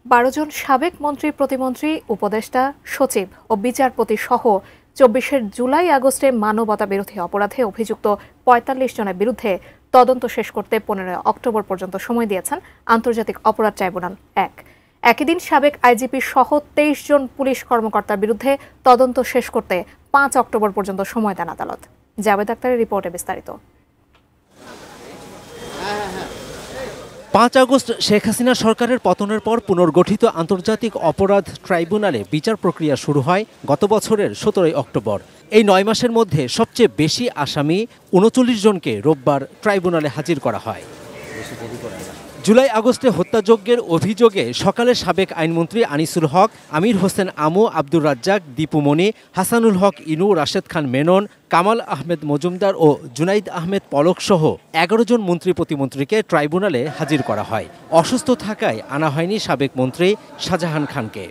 12 জন সাবেক মন্ত্রী, প্রতিমন্ত্রী, উপদেষ্টা, সচিব ও বিচারপতি সহ 24 জুলাই আগস্টে মানবতা বিরোধী অপরাধে অভিযুক্ত ৪৫ জনের বিরুদ্ধে তদন্ত শেষ করতে 15 অক্টোবর পর্যন্ত সময় দিয়েছেন আন্তর্জাতিক অপরাধ ট্রাইব্যুনাল ১। একই দিন সাবেক আইজিপি সহ 23 জন পুলিশ কর্মকর্তার বিরুদ্ধে তদন্ত শেষ করতে 5 অক্টোবর পর্যন্ত সময় দেন আদালত। জাভেদ আখতারের রিপোর্টে বিস্তারিত। 5 আগস্ট শেখ হাসিনা সরকারের পতনের পর পুনর্গঠিত আন্তর্জাতিক অপরাধ ট্রাইব্যুনালে বিচার প্রক্রিয়া শুরু হয় গত বছরের 17 অক্টোবর। এই 9 মাসের মধ্যে সবচেয়ে বেশি আসামি 39 জনকে রোববার ট্রাইব্যুনালে হাজির করা হয়। জুলাই আগস্টে হত্যাযজ্ঞের অভিযোগে সকালে সাবেক আইনমন্ত্রী আনিসুল হক, আমির হোসেন আমু, আব্দুর রাজ্জাক, দীপু মনি, হাসানুল হক ইনু, রাশেদ খান মেনন, কামাল আহমেদ মজুমদার ও জুনাইদ আহমেদ পলক সহ 11 জন মন্ত্রী প্রতিমন্ত্রীকে ট্রাইব্যুনালে হাজির করা হয়। অসুস্থ থাকায় আনা হয়নি সাবেক মন্ত্রী শাহজাহান খানকে।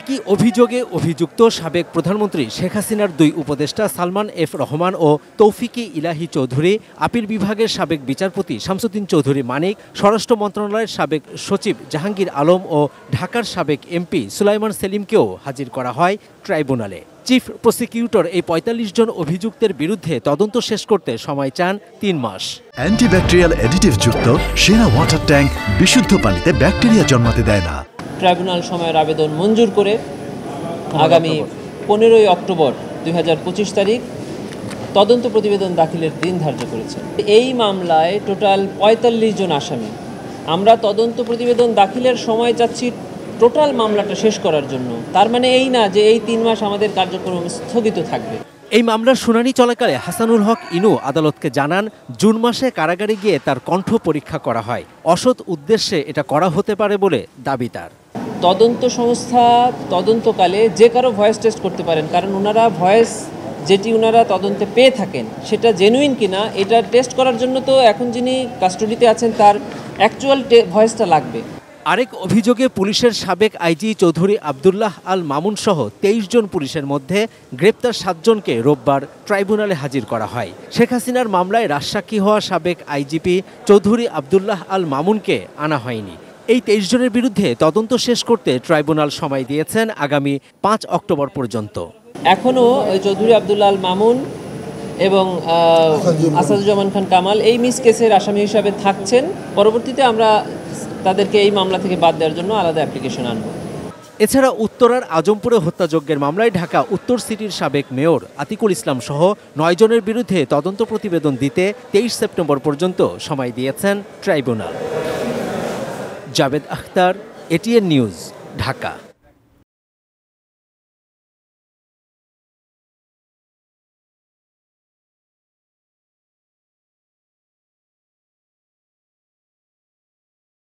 একই অভিযোগে অভিযুক্ত সাবেক প্রধানমন্ত্রী শেখ হাসিনার 2 উপদেষ্টা সালমান এফ রহমান ও তৌফিকি ইলাহি চৌধুরী, আপিল বিভাগের সাবেক বিচারপতি শামসুদ্দিন চৌধুরী মানিক, স্বরাষ্ট্র মন্ত্রণালয়ের সাবেক সচিব জাহাঙ্গীর আলম ও ঢাকার সাবেক এমপি সুলাইমান সেলিমকেও হাজির করা হয় ট্রাইব্যুনালে। চিফ প্রসিকিউটর এই ৪৫ জন অভিযুক্তের বিরুদ্ধে তদন্ত শেষ করতে সময় চান 3 মাস। অ্যান্টিব্যাকটেরিয়াল অ্যাডিটিভ যুক্ত সেরা ওয়াটার ট্যাঙ্ক বিশুদ্ধ পানিতে ব্যাকটেরিয়া জন্মাতে দেয় না। ট্রাইব্যুনাল সময়ের আবেদন মঞ্জুর করে আগামী 15 অক্টোবর 2025 তারিখ তদন্ত প্রতিবেদন দাখিলের দিন ধার্য করেছে। এই মামলায় টোটাল ৪৫ জন আসামি। আমরা তদন্ত প্রতিবেদন দাখিলের সময় চাচ্ছি টোটাল মামলাটা শেষ করার জন্য। তার মানে এই না যে এই 3 মাস আমাদের কার্যক্রম স্থগিত থাকবে। এই মামলার শুনানি চলাকালে হাসানুল হক ইনু আদালতকে জানান, জুন মাসে কারাগারে গিয়ে তার কণ্ঠ পরীক্ষা করা হয়। অসৎ উদ্দেশ্যে এটা করা হতে পারে বলে দাবি তার। তদন্ত সংস্থা তদন্তকালে যে কারো ভয়েস টেস্ট করতে পারেন, কারণ ওনারা ভয়েস যেটি ওনারা তদন্তে পেয়ে থাকেন সেটা জেনুইন কিনা এটা টেস্ট করার জন্য তো এখন যিনি কাস্টডিতে আছেন তার অ্যাকচুয়াল ভয়েসটা লাগবে। আরেক অভিযোগে পুলিশের সাবেক আইজি চৌধুরী আবদুল্লাহ আল মামুন সহ 23 জন পুলিশের মধ্যে গ্রেপ্তার 7 জনকে রোববার ট্রাইব্যুনালে হাজির করা হয়। শেখ হাসিনার মামলায় রাজসাক্ষী হওয়া সাবেক আইজিপি চৌধুরী আবদুল্লাহ আল মামুনকে আনা হয়নি। এই 23 জনের বিরুদ্ধে তদন্ত শেষ করতে ট্রাইব্যুনাল সময় দিয়েছেন আগামী 5 অক্টোবর পর্যন্ত। এখনও চৌধুরী আবদুল্লাহ আল মামুন এবং আসাদুজ্জামান খান কামাল এই মিস কেসের আসামি হিসাবে থাকছেন। পরবর্তীতে আমরা তাদেরকে এই মামলা থেকে বাদ দেওয়ার জন্য আলাদা অ্যাপ্লিকেশন আনব। এছাড়া উত্তরার আজমপুরে হত্যাযজ্ঞের মামলায় ঢাকা উত্তর সিটির সাবেক মেয়র আতিকুল ইসলাম সহ 9 জনের বিরুদ্ধে তদন্ত প্রতিবেদন দিতে 23 সেপ্টেম্বর পর্যন্ত সময় দিয়েছেন tribunal. Javed Akhtar, ATN news, Dhaka.